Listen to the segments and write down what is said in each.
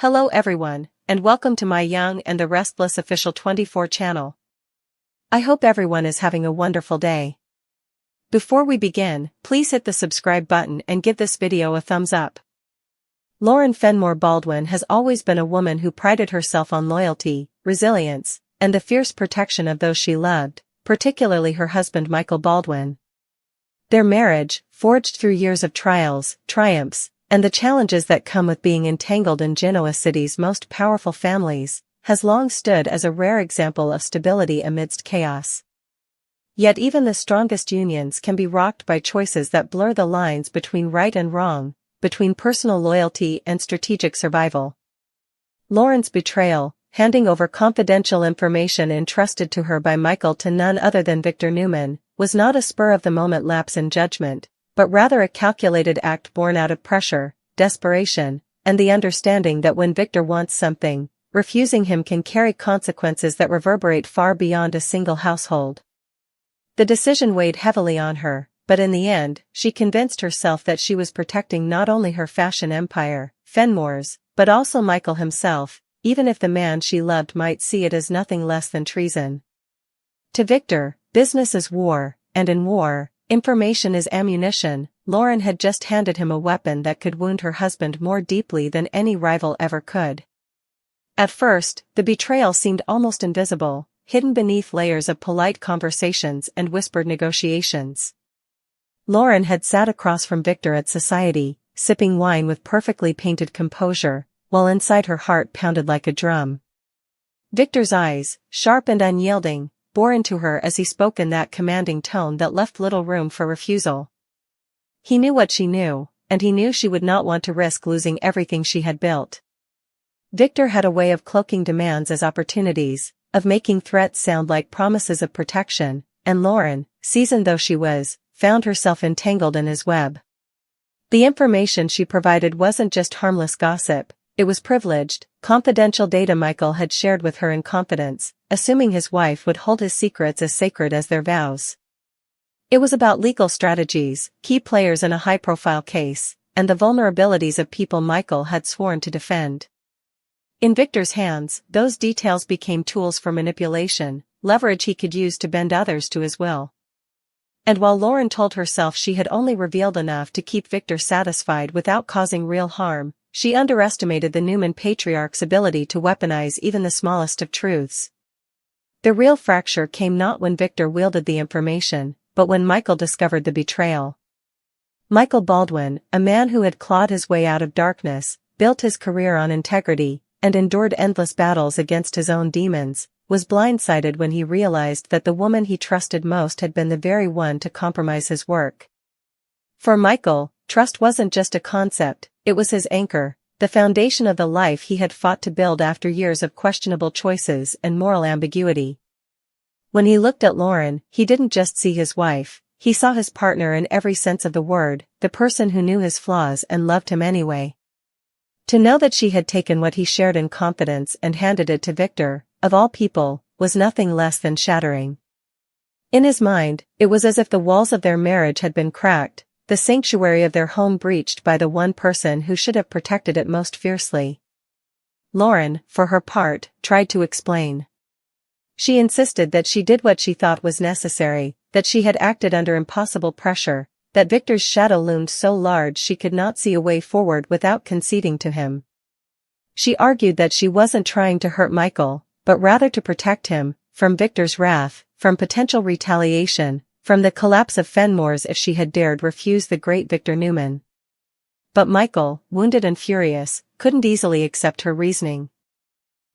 Hello everyone, and welcome to my Young and the Restless Official 24 channel. I hope everyone is having a wonderful day. Before we begin, please hit the subscribe button and give this video a thumbs up. Lauren Fenmore Baldwin has always been a woman who prided herself on loyalty, resilience, and the fierce protection of those she loved, particularly her husband Michael Baldwin. Their marriage, forged through years of trials, triumphs, and the challenges that come with being entangled in Genoa City's most powerful families, has long stood as a rare example of stability amidst chaos. Yet even the strongest unions can be rocked by choices that blur the lines between right and wrong, between personal loyalty and strategic survival. Lauren's betrayal, handing over confidential information entrusted to her by Michael to none other than Victor Newman, was not a spur-of-the-moment lapse in judgment, but rather a calculated act born out of pressure, desperation, and the understanding that when Victor wants something, refusing him can carry consequences that reverberate far beyond a single household. The decision weighed heavily on her, but in the end, she convinced herself that she was protecting not only her fashion empire, Fenmore's, but also Michael himself, even if the man she loved might see it as nothing less than treason. To Victor, business is war, and in war, information is ammunition. Lauren had just handed him a weapon that could wound her husband more deeply than any rival ever could. At first, the betrayal seemed almost invisible, hidden beneath layers of polite conversations and whispered negotiations. Lauren had sat across from Victor at society, sipping wine with perfectly painted composure, while inside her heart pounded like a drum. Victor's eyes, sharp and unyielding, bore into her as he spoke in that commanding tone that left little room for refusal. He knew what she knew, and he knew she would not want to risk losing everything she had built. Victor had a way of cloaking demands as opportunities, of making threats sound like promises of protection, and Lauren, seasoned though she was, found herself entangled in his web. The information she provided wasn't just harmless gossip, it was privileged, confidential data Michael had shared with her in confidence, assuming his wife would hold his secrets as sacred as their vows. It was about legal strategies, key players in a high-profile case, and the vulnerabilities of people Michael had sworn to defend. In Victor's hands, those details became tools for manipulation, leverage he could use to bend others to his will. And while Lauren told herself she had only revealed enough to keep Victor satisfied without causing real harm, she underestimated the Newman patriarch's ability to weaponize even the smallest of truths. The real fracture came not when Victor wielded the information, but when Michael discovered the betrayal. Michael Baldwin, a man who had clawed his way out of darkness, built his career on integrity, and endured endless battles against his own demons, was blindsided when he realized that the woman he trusted most had been the very one to compromise his work. For Michael, trust wasn't just a concept, it was his anchor, the foundation of the life he had fought to build after years of questionable choices and moral ambiguity. When he looked at Lauren, he didn't just see his wife, he saw his partner in every sense of the word, the person who knew his flaws and loved him anyway. To know that she had taken what he shared in confidence and handed it to Victor, of all people, was nothing less than shattering. In his mind, it was as if the walls of their marriage had been cracked, the sanctuary of their home breached by the one person who should have protected it most fiercely. Lauren, for her part, tried to explain. She insisted that she did what she thought was necessary, that she had acted under impossible pressure, that Victor's shadow loomed so large she could not see a way forward without conceding to him. She argued that she wasn't trying to hurt Michael, but rather to protect him, from Victor's wrath, from potential retaliation, from the collapse of Fenmore's if she had dared refuse the great Victor Newman. But Michael, wounded and furious, couldn't easily accept her reasoning.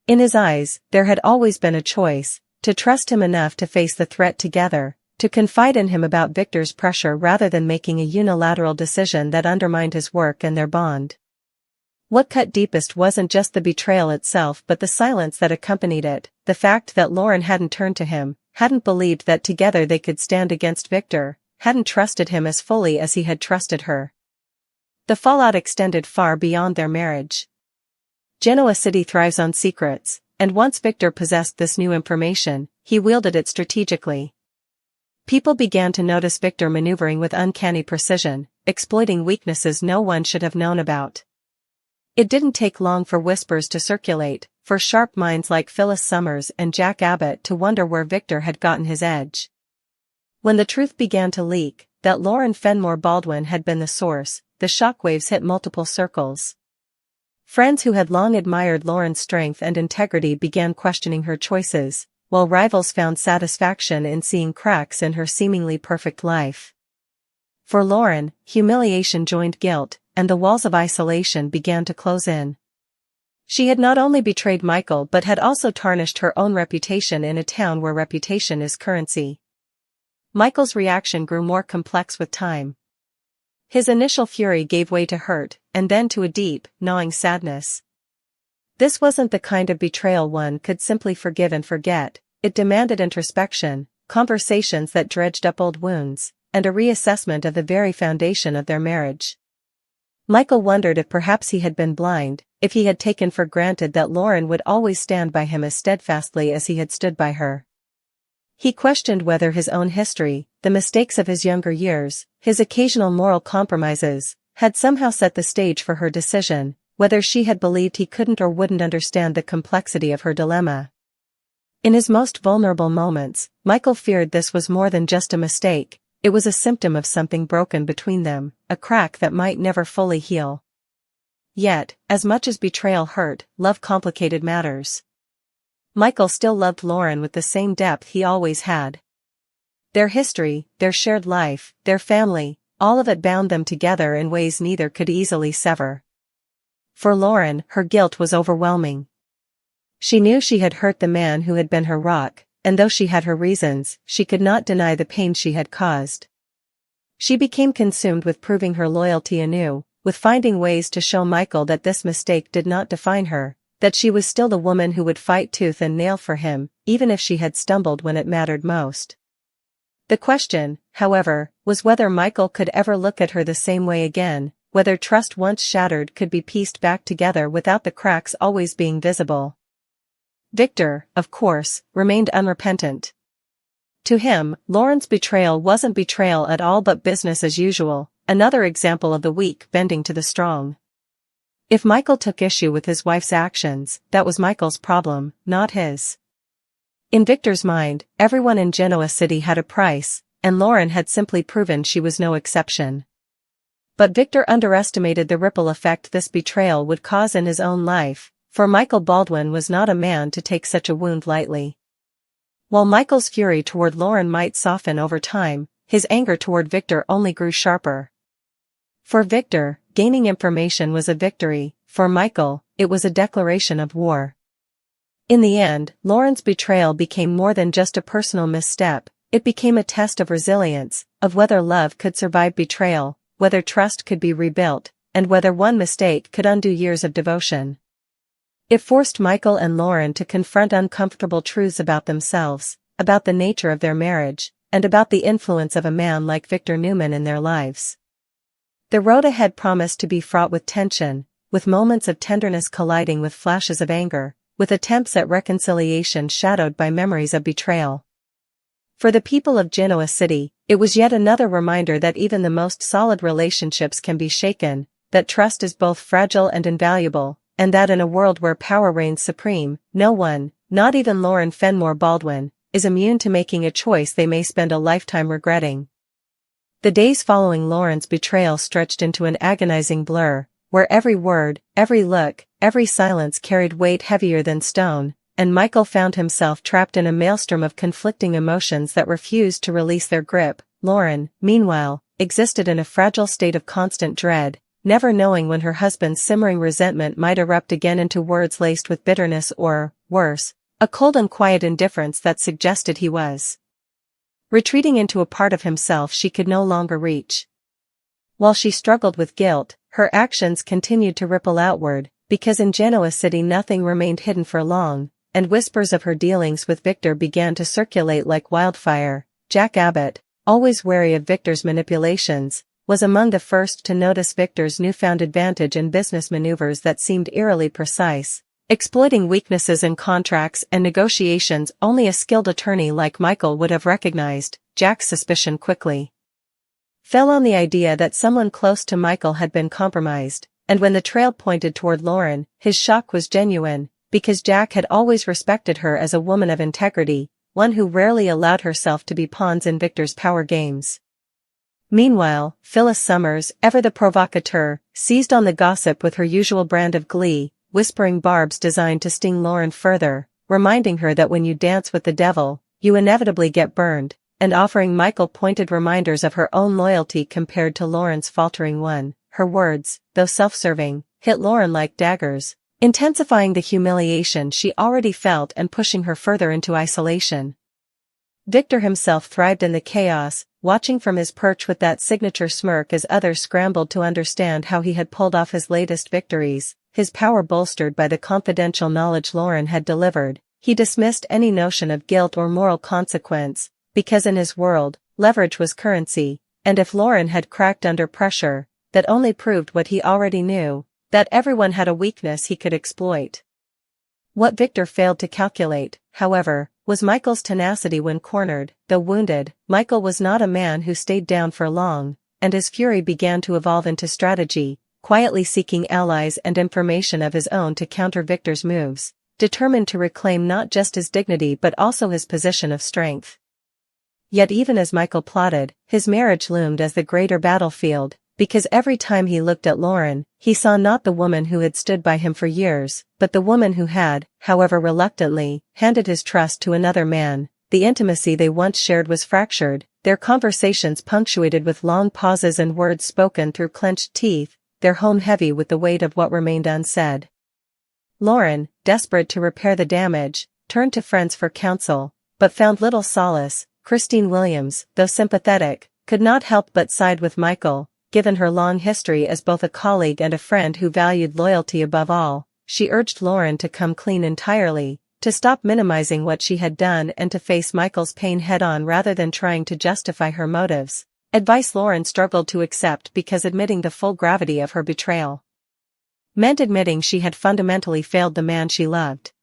In his eyes, there had always been a choice, to trust him enough to face the threat together, to confide in him about Victor's pressure rather than making a unilateral decision that undermined his work and their bond. What cut deepest wasn't just the betrayal itself but the silence that accompanied it, the fact that Lauren hadn't turned to him, hadn't believed that together they could stand against Victor, hadn't trusted him as fully as he had trusted her. The fallout extended far beyond their marriage. Genoa City thrives on secrets, and once Victor possessed this new information, he wielded it strategically. People began to notice Victor maneuvering with uncanny precision, exploiting weaknesses no one should have known about. It didn't take long for whispers to circulate, for sharp minds like Phyllis Summers and Jack Abbott to wonder where Victor had gotten his edge. When the truth began to leak, that Lauren Fenmore Baldwin had been the source, the shockwaves hit multiple circles. Friends who had long admired Lauren's strength and integrity began questioning her choices, while rivals found satisfaction in seeing cracks in her seemingly perfect life. For Lauren, humiliation joined guilt, and the walls of isolation began to close in. She had not only betrayed Michael but had also tarnished her own reputation in a town where reputation is currency. Michael's reaction grew more complex with time. His initial fury gave way to hurt, and then to a deep, gnawing sadness. This wasn't the kind of betrayal one could simply forgive and forget. It demanded introspection, conversations that dredged up old wounds, and a reassessment of the very foundation of their marriage. Michael wondered if perhaps he had been blind, if he had taken for granted that Lauren would always stand by him as steadfastly as he had stood by her. He questioned whether his own history, the mistakes of his younger years, his occasional moral compromises, had somehow set the stage for her decision, whether she had believed he couldn't or wouldn't understand the complexity of her dilemma. In his most vulnerable moments, Michael feared this was more than just a mistake, it was a symptom of something broken between them, a crack that might never fully heal. Yet, as much as betrayal hurt, love complicated matters. Michael still loved Lauren with the same depth he always had. Their history, their shared life, their family, all of it bound them together in ways neither could easily sever. For Lauren, her guilt was overwhelming. She knew she had hurt the man who had been her rock, and though she had her reasons, she could not deny the pain she had caused. She became consumed with proving her loyalty anew, with finding ways to show Michael that this mistake did not define her, that she was still the woman who would fight tooth and nail for him, even if she had stumbled when it mattered most. The question, however, was whether Michael could ever look at her the same way again, whether trust once shattered could be pieced back together without the cracks always being visible. Victor, of course, remained unrepentant. To him, Lauren's betrayal wasn't betrayal at all but business as usual, another example of the weak bending to the strong. If Michael took issue with his wife's actions, that was Michael's problem, not his. In Victor's mind, everyone in Genoa City had a price, and Lauren had simply proven she was no exception. But Victor underestimated the ripple effect this betrayal would cause in his own life, for Michael Baldwin was not a man to take such a wound lightly. While Michael's fury toward Lauren might soften over time, his anger toward Victor only grew sharper. For Victor, gaining information was a victory, for Michael, it was a declaration of war. In the end, Lauren's betrayal became more than just a personal misstep, it became a test of resilience, of whether love could survive betrayal, whether trust could be rebuilt, and whether one mistake could undo years of devotion. It forced Michael and Lauren to confront uncomfortable truths about themselves, about the nature of their marriage, and about the influence of a man like Victor Newman in their lives. The road ahead promised to be fraught with tension, with moments of tenderness colliding with flashes of anger, with attempts at reconciliation shadowed by memories of betrayal. For the people of Genoa City, it was yet another reminder that even the most solid relationships can be shaken, that trust is both fragile and invaluable, and that in a world where power reigns supreme, no one, not even Lauren Fenmore Baldwin, is immune to making a choice they may spend a lifetime regretting. The days following Lauren's betrayal stretched into an agonizing blur, where every word, every look, every silence carried weight heavier than stone, and Michael found himself trapped in a maelstrom of conflicting emotions that refused to release their grip. Lauren, meanwhile, existed in a fragile state of constant dread, never knowing when her husband's simmering resentment might erupt again into words laced with bitterness or, worse, a cold and quiet indifference that suggested he was retreating into a part of himself she could no longer reach. While she struggled with guilt, her actions continued to ripple outward, because in Genoa City nothing remained hidden for long, and whispers of her dealings with Victor began to circulate like wildfire. Jack Abbott, always wary of Victor's manipulations, was among the first to notice Victor's newfound advantage in business maneuvers that seemed eerily precise, exploiting weaknesses in contracts and negotiations only a skilled attorney like Michael would have recognized. Jack's suspicion quickly fell on the idea that someone close to Michael had been compromised, And when the trail pointed toward Lauren, his shock was genuine, because Jack had always respected her as a woman of integrity, one who rarely allowed herself to be pawns in Victor's power games. Meanwhile, Phyllis Summers, ever the provocateur, seized on the gossip with her usual brand of glee, whispering barbs designed to sting Lauren further, reminding her that when you dance with the devil, you inevitably get burned, and offering Michael pointed reminders of her own loyalty compared to Lauren's faltering one. Her words, though self-serving, hit Lauren like daggers, intensifying the humiliation she already felt and pushing her further into isolation. Victor himself thrived in the chaos, watching from his perch with that signature smirk as others scrambled to understand how he had pulled off his latest victories, his power bolstered by the confidential knowledge Lauren had delivered. He dismissed any notion of guilt or moral consequence, because in his world, leverage was currency, and if Lauren had cracked under pressure, that only proved what he already knew, that everyone had a weakness he could exploit. What Victor failed to calculate, however, was Michael's tenacity when cornered. Though wounded, Michael was not a man who stayed down for long, and his fury began to evolve into strategy, quietly seeking allies and information of his own to counter Victor's moves, determined to reclaim not just his dignity but also his position of strength. Yet even as Michael plotted, his marriage loomed as the greater battlefield, because every time he looked at Lauren, he saw not the woman who had stood by him for years, but the woman who had, however reluctantly, handed his trust to another man. The intimacy they once shared was fractured, their conversations punctuated with long pauses and words spoken through clenched teeth, their home heavy with the weight of what remained unsaid. Lauren, desperate to repair the damage, turned to friends for counsel, but found little solace. Christine Williams, though sympathetic, could not help but side with Michael. Given her long history as both a colleague and a friend who valued loyalty above all, she urged Lauren to come clean entirely, to stop minimizing what she had done and to face Michael's pain head-on rather than trying to justify her motives, advice Lauren struggled to accept because admitting the full gravity of her betrayal meant admitting she had fundamentally failed the man she loved.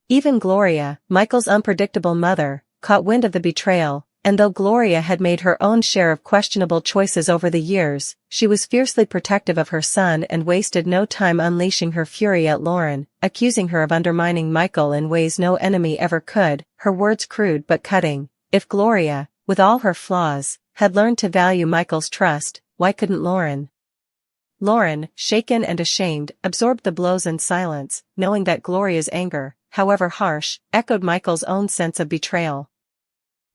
Even Gloria, Michael's unpredictable mother, caught wind of the betrayal, and though Gloria had made her own share of questionable choices over the years, she was fiercely protective of her son and wasted no time unleashing her fury at Lauren, accusing her of undermining Michael in ways no enemy ever could, her words crude but cutting. If Gloria, with all her flaws, had learned to value Michael's trust, why couldn't Lauren? Lauren, shaken and ashamed, absorbed the blows in silence, knowing that Gloria's anger, however harsh, echoed Michael's own sense of betrayal.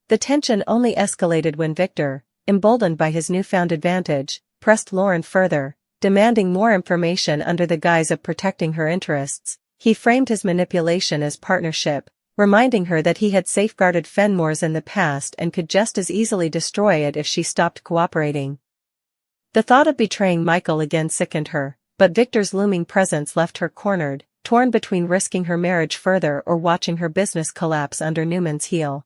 The tension only escalated when Victor, emboldened by his newfound advantage, pressed Lauren further, demanding more information under the guise of protecting her interests. He framed his manipulation as partnership, reminding her that he had safeguarded Fenmore's in the past and could just as easily destroy it if she stopped cooperating. The thought of betraying Michael again sickened her, but Victor's looming presence left her cornered, torn between risking her marriage further or watching her business collapse under Newman's heel.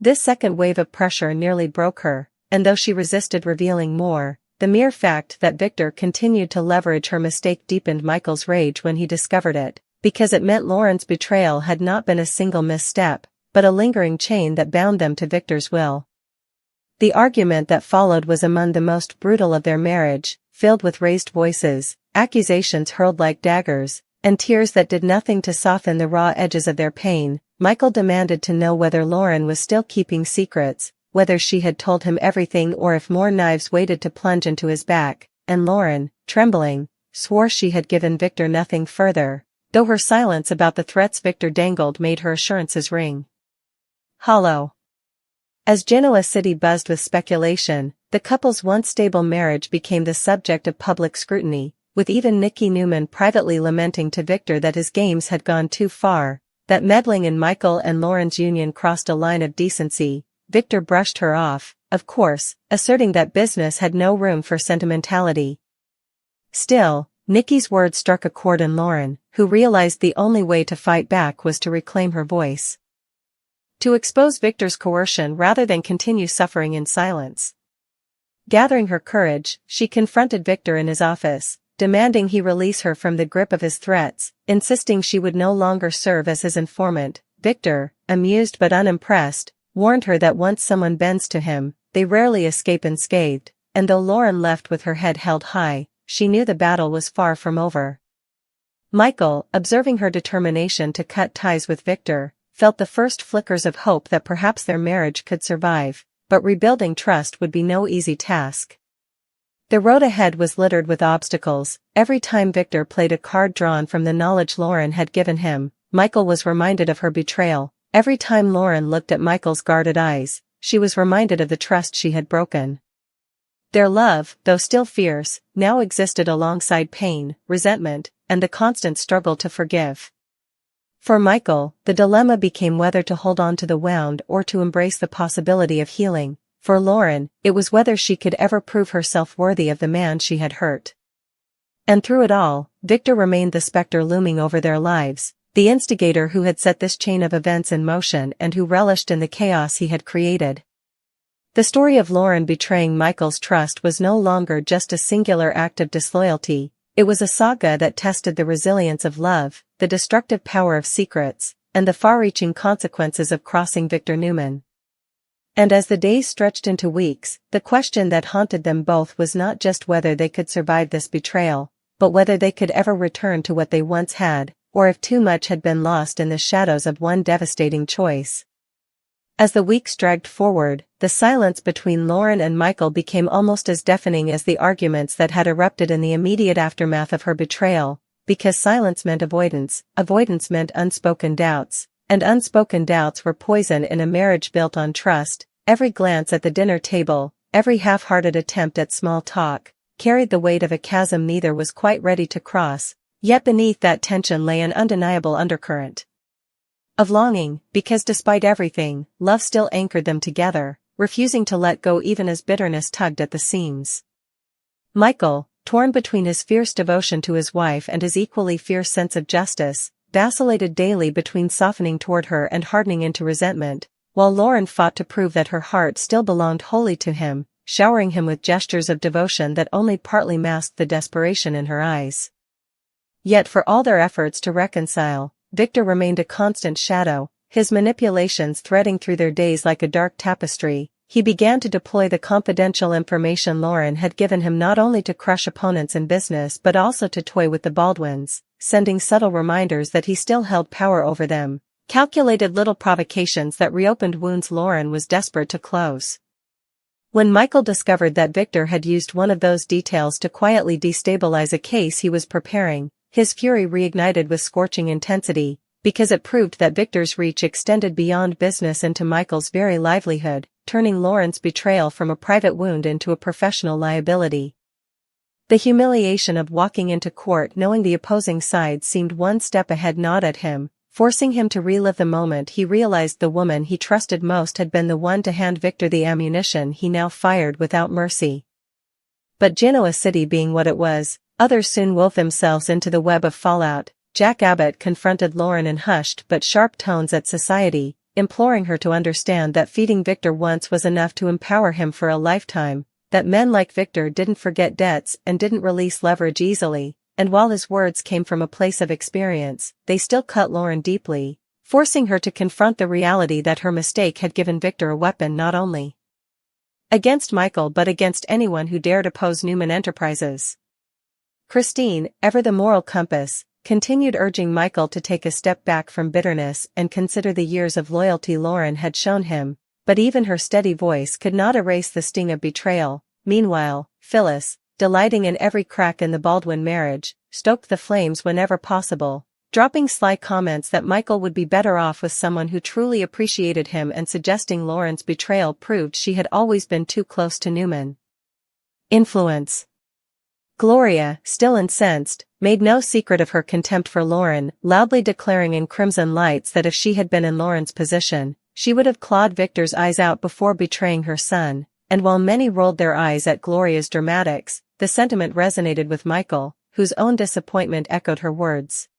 This second wave of pressure nearly broke her, and though she resisted revealing more, the mere fact that Victor continued to leverage her mistake deepened Michael's rage when he discovered it, because it meant Lauren's betrayal had not been a single misstep, but a lingering chain that bound them to Victor's will. The argument that followed was among the most brutal of their marriage, filled with raised voices, accusations hurled like daggers, and tears that did nothing to soften the raw edges of their pain. Michael demanded to know whether Lauren was still keeping secrets, whether she had told him everything or if more knives waited to plunge into his back, and Lauren, trembling, swore she had given Victor nothing further, though her silence about the threats Victor dangled made her assurances ring hollow. As Genoa City buzzed with speculation, the couple's once stable marriage became the subject of public scrutiny, with even Nikki Newman privately lamenting to Victor that his games had gone too far. That meddling in Michael and Lauren's union crossed a line of decency. Victor brushed her off, of course, asserting that business had no room for sentimentality. Still, Nikki's words struck a chord in Lauren, who realized the only way to fight back was to reclaim her voice. To expose Victor's coercion rather than continue suffering in silence. Gathering her courage, she confronted Victor in his office, demanding he release her from the grip of his threats, insisting she would no longer serve as his informant. Victor, amused but unimpressed, warned her that once someone bends to him, they rarely escape unscathed, and though Lauren left with her head held high, she knew the battle was far from over. Michael, observing her determination to cut ties with Victor, felt the first flickers of hope that perhaps their marriage could survive, but rebuilding trust would be no easy task. The road ahead was littered with obstacles. Every time Victor played a card drawn from the knowledge Lauren had given him, Michael was reminded of her betrayal. Every time Lauren looked at Michael's guarded eyes, she was reminded of the trust she had broken. Their love, though still fierce, now existed alongside pain, resentment, and the constant struggle to forgive. For Michael, the dilemma became whether to hold on to the wound or to embrace the possibility of healing. For Lauren, it was whether she could ever prove herself worthy of the man she had hurt. And through it all, Victor remained the specter looming over their lives, the instigator who had set this chain of events in motion and who relished in the chaos he had created. The story of Lauren betraying Michael's trust was no longer just a singular act of disloyalty, it was a saga that tested the resilience of love, the destructive power of secrets, and the far-reaching consequences of crossing Victor Newman. And as the days stretched into weeks, the question that haunted them both was not just whether they could survive this betrayal, but whether they could ever return to what they once had, or if too much had been lost in the shadows of one devastating choice. As the weeks dragged forward, the silence between Lauren and Michael became almost as deafening as the arguments that had erupted in the immediate aftermath of her betrayal, because silence meant avoidance meant unspoken doubts, and unspoken doubts were poison in a marriage built on trust. Every glance at the dinner table, every half-hearted attempt at small talk, carried the weight of a chasm neither was quite ready to cross, yet beneath that tension lay an undeniable undercurrent of longing, because despite everything, love still anchored them together, refusing to let go even as bitterness tugged at the seams. Michael, torn between his fierce devotion to his wife and his equally fierce sense of justice, vacillated daily between softening toward her and hardening into resentment, while Lauren fought to prove that her heart still belonged wholly to him, showering him with gestures of devotion that only partly masked the desperation in her eyes. Yet for all their efforts to reconcile, Victor remained a constant shadow, his manipulations threading through their days like a dark tapestry. He began to deploy the confidential information Lauren had given him not only to crush opponents in business but also to toy with the Baldwins, sending subtle reminders that he still held power over them, calculated little provocations that reopened wounds Lauren was desperate to close. When Michael discovered that Victor had used one of those details to quietly destabilize a case he was preparing, his fury reignited with scorching intensity, because it proved that Victor's reach extended beyond business into Michael's very livelihood, turning Lauren's betrayal from a private wound into a professional liability. The humiliation of walking into court knowing the opposing side seemed one step ahead gnawed at him, forcing him to relive the moment he realized the woman he trusted most had been the one to hand Victor the ammunition he now fired without mercy. But Genoa City being what it was, others soon wove themselves into the web of fallout. Jack Abbott confronted Lauren in hushed but sharp tones at society, imploring her to understand that feeding Victor once was enough to empower him for a lifetime, that men like Victor didn't forget debts and didn't release leverage easily, and while his words came from a place of experience, they still cut Lauren deeply, forcing her to confront the reality that her mistake had given Victor a weapon not only against Michael but against anyone who dared oppose Newman Enterprises. Christine, ever the moral compass, continued urging Michael to take a step back from bitterness and consider the years of loyalty Lauren had shown him, but even her steady voice could not erase the sting of betrayal. Meanwhile, Phyllis, delighting in every crack in the Baldwin marriage, stoked the flames whenever possible, dropping sly comments that Michael would be better off with someone who truly appreciated him and suggesting Lauren's betrayal proved she had always been too close to Newman. Influence. Gloria, still incensed, made no secret of her contempt for Lauren, loudly declaring in crimson lights that if she had been in Lauren's position, she would have clawed Victor's eyes out before betraying her son, and while many rolled their eyes at Gloria's dramatics, the sentiment resonated with Michael, whose own disappointment echoed her words.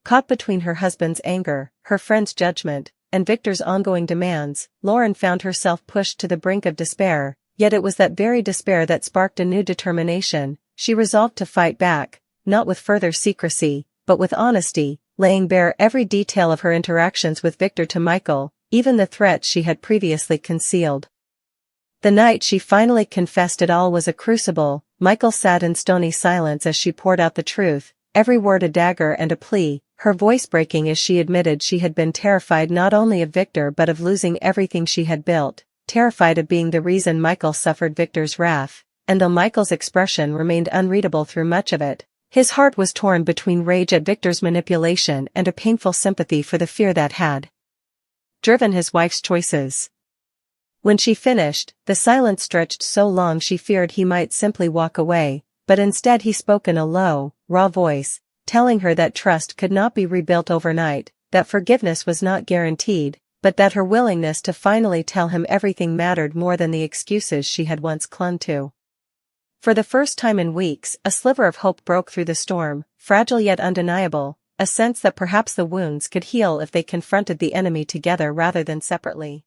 Caught between her husband's anger, her friend's judgment, and Victor's ongoing demands, Lauren found herself pushed to the brink of despair, yet it was that very despair that sparked a new determination. She resolved to fight back, not with further secrecy, but with honesty, laying bare every detail of her interactions with Victor to Michael, even the threats she had previously concealed. The night she finally confessed it all was a crucible, Michael sat in stony silence as she poured out the truth, every word a dagger and a plea, her voice breaking as she admitted she had been terrified not only of Victor but of losing everything she had built, terrified of being the reason Michael suffered Victor's wrath, and though Michael's expression remained unreadable through much of it, his heart was torn between rage at Victor's manipulation and a painful sympathy for the fear that had driven his wife's choices. When she finished, the silence stretched so long she feared he might simply walk away, but instead he spoke in a low, raw voice, telling her that trust could not be rebuilt overnight, that forgiveness was not guaranteed, but that her willingness to finally tell him everything mattered more than the excuses she had once clung to. For the first time in weeks, a sliver of hope broke through the storm, fragile yet undeniable, a sense that perhaps the wounds could heal if they confronted the enemy together rather than separately.